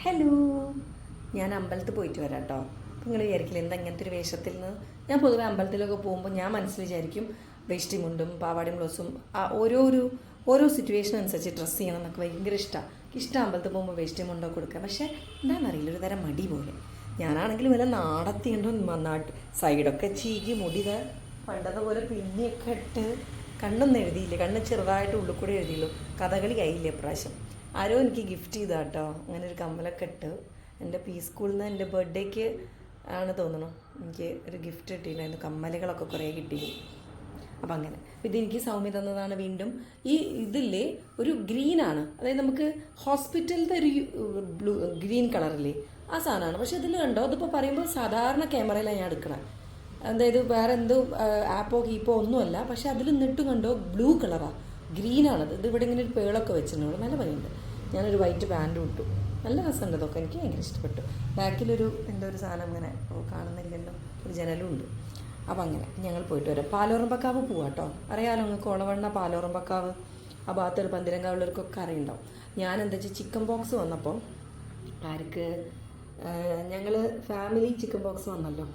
Hello, ഞാൻ അമ്പലത്തിൽ പോയിട്ട് വരാം കേട്ടോ. നിങ്ങൾ വിചാരിക്കില്ല എന്താ ഇങ്ങനത്തെ ഒരു വേഷത്തിൽ നിന്ന്. ഞാൻ പൊതുവെ അമ്പലത്തിലൊക്കെ പോകുമ്പോൾ ഞാൻ മനസ്സിൽ വിചാരിക്കും വേഷ്ടി മുണ്ടും പാവാടിയും ബ്ലൗസും ഓരോ സിറ്റുവേഷൻ അനുസരിച്ച് ഡ്രസ്സ് ചെയ്യണം എന്നൊക്കെ ഭയങ്കര ഇഷ്ടമാണ്. ഇഷ്ടം അമ്പലത്തിൽ പോകുമ്പോൾ വേഷ്ടി മുണ്ടോ കൊടുക്കുക. പക്ഷേ എന്താണെന്നറിയില്ല, ഒരു തരം മടി പോലെ. ഞാനാണെങ്കിൽ വല്ല നാടത്തിയുണ്ടോ നന്നായിട്ട് സൈഡൊക്കെ ചീകി മുടിത പണ്ടത്തെ പോലെ പിന്നിയൊക്കെ ഇട്ട് കണ്ണൊന്നും എഴുതിയില്ല, കണ്ണ് ചെറുതായിട്ട് ഉള്ളിൽ കൂടെ എഴുതിയുള്ളൂ. കഥകളി ആയില്ല ഇപ്രാവശ്യം. ആരോ എനിക്ക് ഗിഫ്റ്റ് ചെയ്താ കേട്ടോ, അങ്ങനെ ഒരു കമ്മലൊക്കെ ഇട്ട്. എൻ്റെ പി സ്കൂളിൽ നിന്ന് എൻ്റെ ബർത്ത്ഡേക്ക് ആണ് തോന്നണം എനിക്ക് ഒരു ഗിഫ്റ്റ് കിട്ടിയിട്ടുണ്ടായിരുന്നു. കമ്മലുകളൊക്കെ കുറേ കിട്ടി. അപ്പം അങ്ങനെ ഇതെനിക്ക് സൗമ്യ തന്നതാണ്. വീണ്ടും ഈ ഇതില്ലേ ഒരു ഗ്രീനാണ്, അതായത് നമുക്ക് ഹോസ്പിറ്റലിലത്തെ ഒരു ഗ്രീൻ കളറില്ലേ ആ സാധനമാണ്. പക്ഷെ ഇതിൽ കണ്ടോ, അതിപ്പോൾ പറയുമ്പോൾ സാധാരണ ക്യാമറയിലാണ് ഞാൻ എടുക്കണം, അതായത് വേറെ എന്തോ ആപ്പോ കീപ്പോ ഒന്നുമല്ല. പക്ഷെ അതിൽ നിന്നിട്ടും കണ്ടോ ബ്ലൂ കളറാണ്, ഗ്രീനാണത്. ഇത് ഇവിടെ ഇങ്ങനെ ഒരു പേളൊക്കെ വെച്ചിട്ടുണ്ട്, നല്ല ഭംഗിയുണ്ട്. ഞാനൊരു വൈറ്റ് പാൻറ്റും ഇട്ടു, നല്ല രസമുണ്ട്. ഇതൊക്കെ എനിക്ക് ഭയങ്കര ഇഷ്ടപ്പെട്ടു. ബാക്കിലൊരു എന്തോ ഒരു സാധനം ഇങ്ങനെ കാണുന്നില്ലല്ലോ, ഒരു ജനലും ഉണ്ട്. അപ്പം അങ്ങനെ ഞങ്ങൾ പോയിട്ട് വരാം. പാലോറമ്പക്കാവ് പോവാം കേട്ടോ. അറിയാമല്ലോ നിങ്ങൾക്ക്, ഓളവണ്ണ പാലോറമ്പക്കാവ് ആ ഭാഗത്തൊരു പന്തിരങ്കാവുള്ളവർക്കൊക്കെ അറിയുണ്ടാവും. ഞാൻ എന്താ വെച്ചാൽ ചിക്കൻ ബോക്സ് വന്നപ്പോൾ ആർക്ക് ഞങ്ങൾ ഫാമിലി ചിക്കൻ ബോക്സ് വന്നല്ലോ.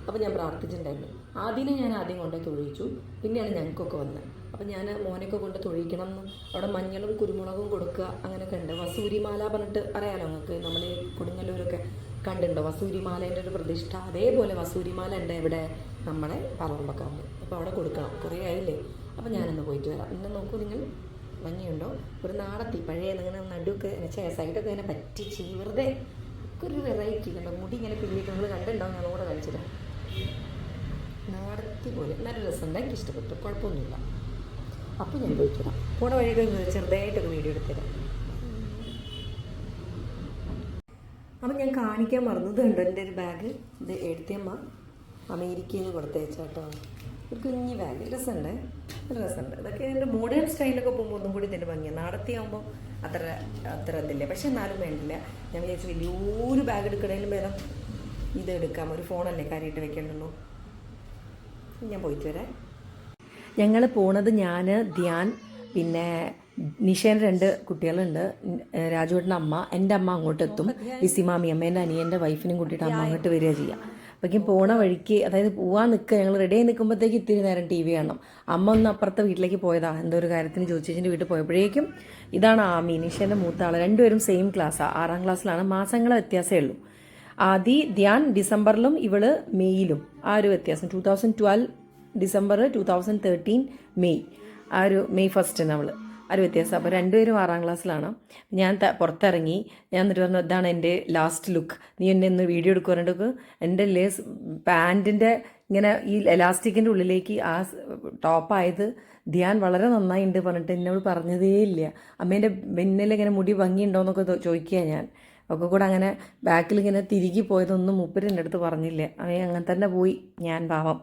അപ്പോൾ ഞാൻ പ്രാർത്ഥിച്ചിട്ടുണ്ടായിരുന്നു. ആദ്യം കൊണ്ടേ തൊഴിച്ചു, പിന്നെയാണ് ഞങ്ങൾക്കൊക്കെ വന്നത്. അപ്പം ഞാൻ മോനൊക്കെ കൊണ്ട് തൊഴിക്കണം എന്ന് അവിടെ മഞ്ഞളും കുരുമുളകും കൊടുക്കുക അങ്ങനെയൊക്കെ ഉണ്ട്. വസൂരിമാല പറഞ്ഞിട്ട് അറിയാലോ നിങ്ങൾക്ക്, നമ്മൾ കൊടുങ്ങല്ലൂരൊക്കെ കണ്ടിട്ടുണ്ടോ വസൂരിമാലേൻ്റെ ഒരു പ്രതിഷ്ഠ? അതേപോലെ വസൂരിമാല ഉണ്ട് ഇവിടെ നമ്മളെ പാലോറമ്പക്കാവിൽ. അപ്പോൾ അവിടെ കൊടുക്കണം, കുറേ ആയില്ലേ. അപ്പോൾ ഞാനൊന്ന് പോയിട്ട് വരാം. ഇന്ന് നോക്കൂ നിങ്ങൾ, ഭംഗിയുണ്ടോ? ഒരു നാടത്തി പഴയ ഇങ്ങനെ നടുവൊക്കെ സൈഡൊക്കെ ഇങ്ങനെ പറ്റിച്ച് വെറുതെ ഒരു വെറൈറ്റി കണ്ടോ, മുടി ഇങ്ങനെ പിന്നിട്ട് നിങ്ങൾ കണ്ടിട്ടുണ്ടാവും. ഞാൻ കൂടെ കളിച്ചിട്ട് നാടത്തി പോലെ നല്ല രസമുണ്ട്, എനിക്ക് ഇഷ്ടപ്പെട്ടു, കുഴപ്പമൊന്നുമില്ല. അപ്പോൾ ഞാൻ പോയിട്ട് വരാം. പോണ വഴിയൊക്കെ ചെറുതായിട്ടൊക്കെ വീഡിയോ എടുത്തുതരാം. അപ്പം ഞാൻ കാണിക്കാൻ മറന്നത് കണ്ടോ എൻ്റെ ഒരു ബാഗ്. ഇത് എഴുത്തിയമ്മ അമേരിക്കയിൽ നിന്ന് കൊടുത്തയച്ച കേട്ടോ, ഒരു കുഞ്ഞി ബാഗ്. രസമുണ്ട്, നല്ല രസമുണ്ട്. ഇതൊക്കെ എൻ്റെ മോഡേൺ സ്റ്റൈലൊക്കെ പോകുമ്പോൾ ഒന്നും കൂടി ഇതിൻ്റെ ഭംഗിയാണ്. നാടത്തിയാകുമ്പോൾ അത്ര ഇതില്ല, പക്ഷെ എന്നാലും വേണ്ടില്ല. ഞാൻ വിചാരിച്ചു വലിയൊരു ബാഗ് എടുക്കണേലും ഭേദം ഇത് എടുക്കാം, ഒരു ഫോണല്ലേ കാര്യമായിട്ട് വെക്കേണ്ടുള്ളൂ. ഞാൻ പോയിട്ട് വരാം. ഞങ്ങൾ പോണത് ഞാൻ, ധ്യാൻ, പിന്നെ നിഷേൻ്റെ 2 കുട്ടികളുണ്ട്, രാജുവേട്ടൻ്റെ അമ്മ, എൻ്റെ അമ്മ അങ്ങോട്ട് എത്തും, ലിസിമാമി അമ്മേൻ്റെ അനിയൻ്റെ വൈഫിനും കൂട്ടിയിട്ട് അമ്മ അങ്ങോട്ട് വരിക ചെയ്യുക. അപ്പോഴേക്കും പോണ വഴിക്ക്, അതായത് പോവാൻ നിൽക്കുക, ഞങ്ങൾ റെഡി ആയി നിൽക്കുമ്പോഴത്തേക്ക് ഇത്തിരി നേരം ടി വി കാണണം. അമ്മ ഒന്ന് അപ്പുറത്തെ വീട്ടിലേക്ക് പോയതാ, എന്തോ ഒരു കാര്യത്തിന് ചോദിച്ചേച്ചിൻ്റെ വീട്ടിൽ പോയപ്പോഴേക്കും ഇതാണ് ആമി, നിഷേൻ്റെ മൂത്ത ആൾ. രണ്ടുപേരും സെയിം ക്ലാസ്സാണ്, 6ാം ക്ലാസ്സിലാണ്. മാസങ്ങളെ വ്യത്യാസമേ ഉള്ളൂ. ധ്യാൻ ഡിസംബറിലും ഇവള് മെയ്യിലും, ആ ഒരു വ്യത്യാസം. 2012 ഡിസംബർ, 2013 മെയ്, ആ ഒരു മെയ് 1 അവൾ, ആ ഒരു വ്യത്യാസം. അപ്പോൾ രണ്ടുപേരും 6ാം ക്ലാസ്സിലാണ്. ഞാൻ പുറത്തിറങ്ങി, ഞാൻ എന്നിട്ട് പറഞ്ഞു ഇതാണ് എൻ്റെ ലാസ്റ്റ് ലുക്ക്, നീ എന്നെ ഒന്ന് വീഡിയോ എടുക്കുക പറഞ്ഞിട്ട് എൻ്റെ പാൻറ്റിൻ്റെ ഇങ്ങനെ ഈ എലാസ്റ്റിക്കിൻ്റെ ഉള്ളിലേക്ക് ആ ടോപ്പായത് ധ്യാൻ വളരെ നന്നായിട്ടുണ്ട് പറഞ്ഞിട്ട് എന്നോട് പറഞ്ഞതേ ഇല്ല. അമ്മേൻ്റെ ഇങ്ങനെ മുടി ഭംഗിയുണ്ടോയെന്നൊക്കെ ചോദിക്കുക. ഞാൻ ഒക്കെ കൂടെ അങ്ങനെ ബാക്കിൽ ഇങ്ങനെ തിരികെ പോയതൊന്നും മൂപ്പര് എൻ്റെ അടുത്ത് പറഞ്ഞില്ല. അവൻ അങ്ങനെ തന്നെ പോയി, ഞാൻ പാവം.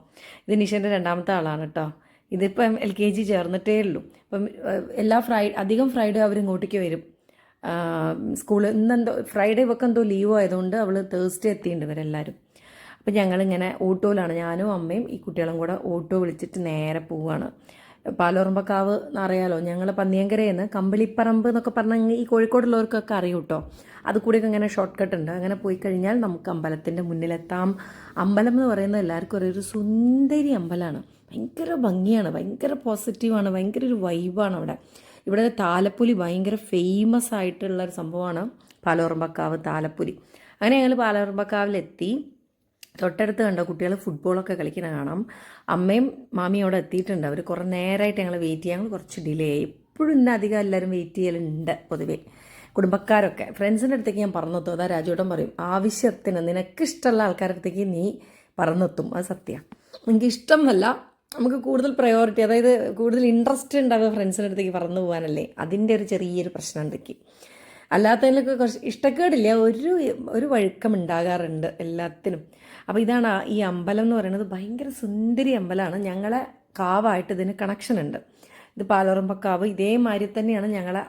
ഇത് നിഷേൻ്റെ 2ാമത്തെ ആളാണ് കേട്ടോ. ഇതിപ്പം LKG ചേർന്നിട്ടേ ഉള്ളൂ. അപ്പം എല്ലാ അധികം ഫ്രൈഡേ അവർ ഇങ്ങോട്ടേക്ക് വരും. സ്കൂളിൽ ഇന്നെന്തോ ഫ്രൈഡേ ഒക്കെ എന്തോ ലീവ് ആയതുകൊണ്ട് അവൾ തേഴ്സ്ഡേ എത്തിയിട്ടുണ്ട് ഇവരെല്ലാവരും. അപ്പം ഞങ്ങളിങ്ങനെ ഓട്ടോയിലാണ്, ഞാനും അമ്മയും ഈ കുട്ടികളും കൂടെ ഓട്ടോ വിളിച്ചിട്ട് നേരെ പോവുകയാണ്. പാലോറമ്പക്കാവ് എന്നറിയാലോ, ഞങ്ങൾ പന്നിയങ്കരയിൽ നിന്ന് കമ്പിളിപ്പറമ്പ് എന്നൊക്കെ പറഞ്ഞാൽ ഈ കോഴിക്കോടുള്ളവർക്കൊക്കെ അറിയും കേട്ടോ. അത് കൂടെയൊക്കെ ഇങ്ങനെ ഷോർട്ട് കട്ട് ഉണ്ട്. അങ്ങനെ പോയി കഴിഞ്ഞാൽ നമുക്ക് അമ്പലത്തിൻ്റെ മുന്നിലെത്താം. അമ്പലം എന്ന് പറയുന്നത് എല്ലാവർക്കും ഒരു സുന്ദരി അമ്പലമാണ്, ഭയങ്കര ഭംഗിയാണ്, ഭയങ്കര പോസിറ്റീവാണ്, ഭയങ്കര ഒരു വൈബാണ് അവിടെ. ഇവിടെ താലപ്പൊലി ഭയങ്കര ഫേമസ് ആയിട്ടുള്ള ഒരു സംഭവമാണ് പാലോറമ്പക്കാവ് താലപ്പൊലി. അങ്ങനെ ഞങ്ങൾ പാലോറമ്പക്കാവിലെത്തി. തൊട്ടടുത്ത് കണ്ടോ കുട്ടികൾ ഫുട്ബോളൊക്കെ കളിക്കുന്ന കാണാം. അമ്മയും മാമിയും അവിടെ എത്തിയിട്ടുണ്ട്. അവർ കുറേ നേരമായിട്ട് ഞങ്ങൾ വെയിറ്റ് ചെയ്യാൻ, കുറച്ച് ഡിലേ ആയി. എപ്പോഴും ഇന്ന അധികം എല്ലാവരും വെയിറ്റ് ചെയ്യലുണ്ട് പൊതുവേ, കുടുംബക്കാരൊക്കെ. ഫ്രണ്ട്സിൻ്റെ അടുത്തേക്ക് ഞാൻ പറന്നെത്തും. അതാ രാജുവേട്ടൻ പറയും, ആവശ്യത്തിന് നിനക്കിഷ്ടമുള്ള ആൾക്കാരുടെ അടുത്തേക്ക് നീ പറന്നെത്തും. അത് സത്യമാണ്. എനിക്ക് ഇഷ്ടമല്ല, നമുക്ക് കൂടുതൽ പ്രയോറിറ്റി, അതായത് കൂടുതൽ ഇൻട്രസ്റ്റ് ഉണ്ടാവുക ഫ്രണ്ട്സിൻ്റെ അടുത്തേക്ക് പറന്നു പോകാനല്ലേ. അതിൻ്റെ ഒരു ചെറിയൊരു പ്രശ്നം ഉണ്ടെങ്കിൽ, അല്ലാത്തതിലൊക്കെ കുറച്ച് ഇഷ്ടക്കേടില്ല, ഒരു വഴുക്കം ഉണ്ടാകാറുണ്ട് എല്ലാത്തിനും. അപ്പോൾ ഇതാണ് ഈ അമ്പലം എന്ന് പറയുന്നത്. ഭയങ്കര സുന്ദരി അമ്പലമാണ്. ഞങ്ങളെ കാവായിട്ട് ഇതിന് കണക്ഷൻ ഉണ്ട്. ഇത് പാലോറമ്പക്കാവ് ഇതേമാതിരി തന്നെയാണ് ഞങ്ങളെ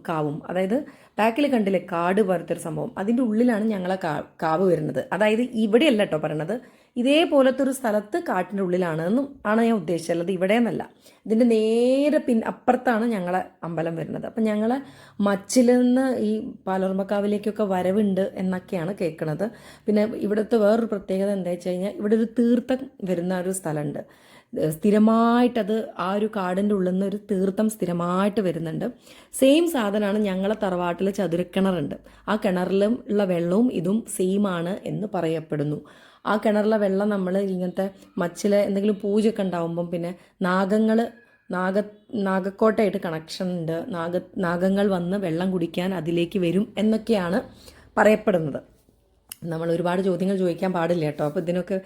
കാവും. അതായത് ബാക്കിൽ കണ്ടില്ലേ കാട് പോലത്തെ ഒരു സംഭവം, അതിൻ്റെ ഉള്ളിലാണ് ഞങ്ങളെ കാവ് വരുന്നത്. അതായത് ഇവിടെയല്ല കേട്ടോ പറയണത്, ഇതേപോലത്തെ ഒരു സ്ഥലത്ത് കാട്ടിൻ്റെ ഉള്ളിലാണെന്നും ആണ് ഞാൻ ഉദ്ദേശിച്ചത്, അല്ലാതെ ഇവിടെ എന്നല്ല. ഇതിൻ്റെ നേരെ അപ്പുറത്താണ് ഞങ്ങളെ അമ്പലം വരുന്നത്. അപ്പം ഞങ്ങൾ മച്ചിൽ നിന്ന് ഈ പാലോർമക്കാവിലേക്കൊക്കെ വരവുണ്ട് എന്നൊക്കെയാണ് കേൾക്കുന്നത്. പിന്നെ ഇവിടുത്തെ വേറൊരു പ്രത്യേകത എന്താ വെച്ച് കഴിഞ്ഞാൽ ഇവിടെ ഒരു തീർത്ഥം വരുന്ന ഒരു സ്ഥലമുണ്ട്. സ്ഥിരമായിട്ടത് ആ ഒരു കാടിൻ്റെ ഉള്ളിൽ നിന്ന് ഒരു തീർത്ഥം സ്ഥിരമായിട്ട് വരുന്നുണ്ട്. സെയിം സാധനമാണ് ഞങ്ങളെ തറവാട്ടിൽ ചതുരക്കിണറുണ്ട്. ആ കിണറിലും ഉള്ള വെള്ളവും ഇതും സെയിം ആണ് എന്ന് പറയപ്പെടുന്നു. ആ കിണറിലെ വെള്ളം നമ്മൾ ഇങ്ങനത്തെ മച്ചിലെ എന്തെങ്കിലും പൂജയൊക്കെ ഉണ്ടാവുമ്പം പിന്നെ നാഗക്കോട്ടയായിട്ട് കണക്ഷൻ ഉണ്ട്. നാഗങ്ങൾ വന്ന് വെള്ളം കുടിക്കാൻ അതിലേക്ക് വരും എന്നൊക്കെയാണ് പറയപ്പെടുന്നത്. നമ്മൾ ഒരുപാട് ചോദ്യങ്ങൾ ചോദിക്കാൻ പാടില്ല കേട്ടോ. അപ്പോൾ ഇതിനൊക്കെ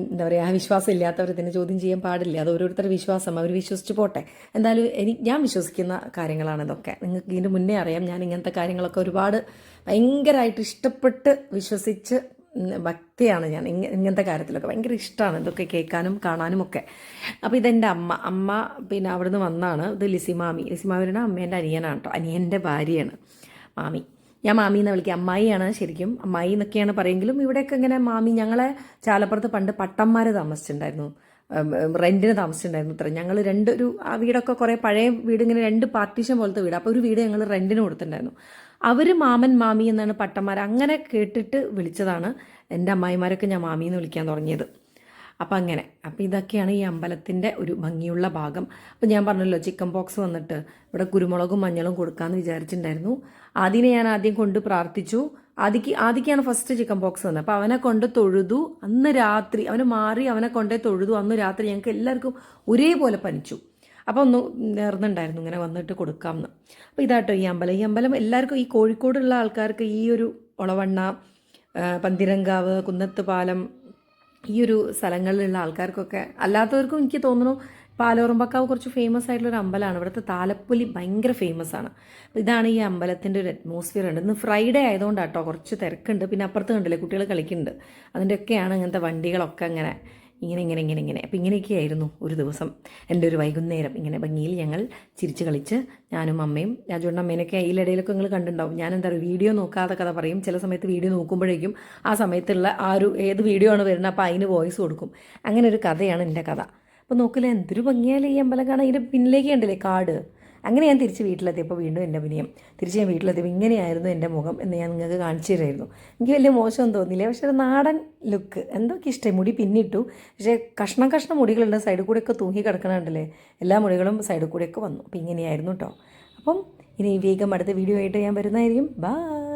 എന്താ പറയുക, വിശ്വാസം ഇല്ലാത്തവർ ഇതിനെ ചോദ്യം ചെയ്യാൻ പാടില്ല. അത് ഓരോരുത്തരുടെ വിശ്വാസം, അവർ വിശ്വസിച്ച് പോട്ടെ. എന്തായാലും ഞാൻ വിശ്വസിക്കുന്ന കാര്യങ്ങളാണ് ഇതൊക്കെ. നിങ്ങൾക്ക് ഇതിൻ്റെ മുന്നേ അറിയാം, ഞാൻ ഇങ്ങനത്തെ കാര്യങ്ങളൊക്കെ ഒരുപാട് ഭയങ്കരമായിട്ട് ഇഷ്ടപ്പെട്ട് വിശ്വസിച്ച് ഭക്തിയാണ് ഞാൻ. ഇങ്ങനത്തെ കാര്യത്തിലൊക്കെ ഭയങ്കര ഇഷ്ടമാണ് ഇതൊക്കെ കേൾക്കാനും കാണാനും ഒക്കെ. അപ്പോൾ ഇതെൻ്റെ അമ്മ പിന്നെ അവിടുന്ന് വന്നാണ്. ഇത് ലിസിമാമിയുടെ അമ്മേൻ്റെ അനിയനാണ് കേട്ടോ, അനിയൻ്റെ ഭാര്യയാണ് മാമി. ഞാൻ മാമി എന്ന് വിളിക്കുക, അമ്മായിയാണ് ശരിക്കും, അമ്മായി എന്നൊക്കെയാണ് പറയുമെങ്കിലും ഇവിടെയൊക്കെ ഇങ്ങനെ മാമി. ഞങ്ങളെ ചാലപ്പുറത്ത് പണ്ട് പട്ടന്മാർ താമസിച്ചിട്ടുണ്ടായിരുന്നു, റെൻറ്റിന് താമസിച്ചിട്ടുണ്ടായിരുന്നു. ഇത്ര ഞങ്ങൾ ആ വീടൊക്കെ കുറേ പഴയ വീട്, ഇങ്ങനെ 2 പാർട്ടീഷൻ പോലത്തെ വീട്. അപ്പോൾ ഒരു വീട് ഞങ്ങൾ റെൻറ്റിന് കൊടുത്തിട്ടുണ്ടായിരുന്നു. അവർ മാമൻ മാമി എന്നാണ് പട്ടന്മാർ, അങ്ങനെ കേട്ടിട്ട് വിളിച്ചതാണ്. എൻ്റെ അമ്മായിമാരൊക്കെ ഞാൻ മാമി എന്ന് വിളിക്കാൻ തുടങ്ങിയത്. അപ്പം അങ്ങനെ. അപ്പം ഇതൊക്കെയാണ് ഈ അമ്പലത്തിൻ്റെ ഒരു ഭംഗിയുള്ള ഭാഗം. അപ്പം ഞാൻ പറഞ്ഞല്ലോ, ചിക്കൻ പോക്സ് വന്നിട്ട് ഇവിടെ കുരുമുളകും മഞ്ഞളും കൊടുക്കാമെന്ന് വിചാരിച്ചിട്ടുണ്ടായിരുന്നു. ഞാൻ ആദ്യം കൊണ്ട് പ്രാർത്ഥിച്ചു. ആദിക്കാണ് ഫസ്റ്റ് ചിക്കൻ പോക്സ് വന്നത്. അപ്പോൾ അവനെ കൊണ്ട് തൊഴുതു. അന്ന് രാത്രി അവനെ മാറി, അവനെ കൊണ്ടേ തൊഴുതു. അന്ന് രാത്രി ഞങ്ങൾക്ക് എല്ലാവർക്കും ഒരേപോലെ പനിച്ചു. അപ്പോൾ ഒന്ന് നേർന്നുണ്ടായിരുന്നു ഇങ്ങനെ വന്നിട്ട് കൊടുക്കാമെന്ന്. അപ്പോൾ ഇതാട്ടോ ഈ അമ്പലം എല്ലാവർക്കും, ഈ കോഴിക്കോടുള്ള ആൾക്കാർക്ക് ഈ ഒരു ഒളവണ്ണ, പന്തിരങ്കാവ്, കുന്നത്ത് പാലം, ഈ ഒരു സ്ഥലങ്ങളിലുള്ള ആൾക്കാർക്കൊക്കെ, അല്ലാത്തവർക്കും എനിക്ക് തോന്നുന്നു പാലോറമ്പക്കാവ് കുറച്ച് ഫേമസ് ആയിട്ടുള്ളൊരു അമ്പലമാണ്. ഇവിടുത്തെ താലപ്പൊലി ഭയങ്കര ഫേമസ് ആണ്. ഇതാണ് ഈ അമ്പലത്തിൻ്റെ ഒരു അറ്റ്മോസ്ഫിയർ ഉണ്ട്. ഇന്ന് ഫ്രൈഡേ ആയതുകൊണ്ടാണ് കേട്ടോ കുറച്ച് തിരക്കുണ്ട്. പിന്നെ അപ്പുറത്ത് കണ്ടില്ലേ കുട്ടികൾ കളിക്കുന്നുണ്ട്. അതിൻ്റെയൊക്കെയാണ് ഇങ്ങനത്തെ വണ്ടികളൊക്കെ ഇങ്ങനെ. അപ്പം ഇങ്ങനെയൊക്കെയായിരുന്നു ഒരു ദിവസം എൻ്റെ ഒരു വൈകുന്നേരം. ഇങ്ങനെ ഭംഗിയിൽ ഞങ്ങൾ ചിരിച്ച് കളിച്ച്, ഞാനും അമ്മയും രാജുവിൻ്റെ അമ്മേനൊക്കെ ഇതിലിടയിലൊക്കെ നിങ്ങൾ കണ്ടിട്ടുണ്ടാവും. ഞാൻ എന്താ പറയുക, വീഡിയോ നോക്കാതെ കഥ പറയും. ചില സമയത്ത് വീഡിയോ നോക്കുമ്പോഴേക്കും ആ സമയത്തുള്ള ഏത് വീഡിയോ ആണ് വരുന്നത് അപ്പോൾ അതിന് വോയിസ് കൊടുക്കും. അങ്ങനെ ഒരു കഥയാണ് എൻ്റെ കഥ. അപ്പോൾ നോക്കില്ലേ എന്തൊരു ഭംഗിയാലേ ഈ അമ്പലം കാണാൻ. ഇതിൻ്റെ പിന്നിലേക്ക് കണ്ടില്ലേ കാട്. അങ്ങനെ ഞാൻ തിരിച്ച് വീട്ടിലെത്തിയപ്പോൾ വീണ്ടും എൻ്റെ അഭിനയം. തിരിച്ച് ഞാൻ വീട്ടിലെത്തിയപ്പോൾ ഇങ്ങനെയായിരുന്നു എൻ്റെ മുഖം എന്ന് ഞാൻ നിങ്ങൾക്ക് കാണിച്ചു തരുമായിരുന്നു. എനിക്ക് വലിയ മോശമൊന്നും തോന്നിയില്ല. പക്ഷേ ഒരു നാടൻ ലുക്ക് എന്തൊക്കെ ഇഷ്ടമായി. മുടി പിന്നിട്ടു, പക്ഷേ കഷ്ണം മുടികളുണ്ട് സൈഡിൽ കൂടെയൊക്കെ തൂങ്ങി കിടക്കണുണ്ടല്ലേ. എല്ലാ മുടികളും സൈഡിൽ കൂടെയൊക്കെ വന്നു. അപ്പോൾ ഇങ്ങനെയായിരുന്നു കേട്ടോ. അപ്പം ഇനി വേഗം അടുത്ത വീഡിയോ ആയിട്ട് ഞാൻ വരുന്നതായിരിക്കും. ബൈ.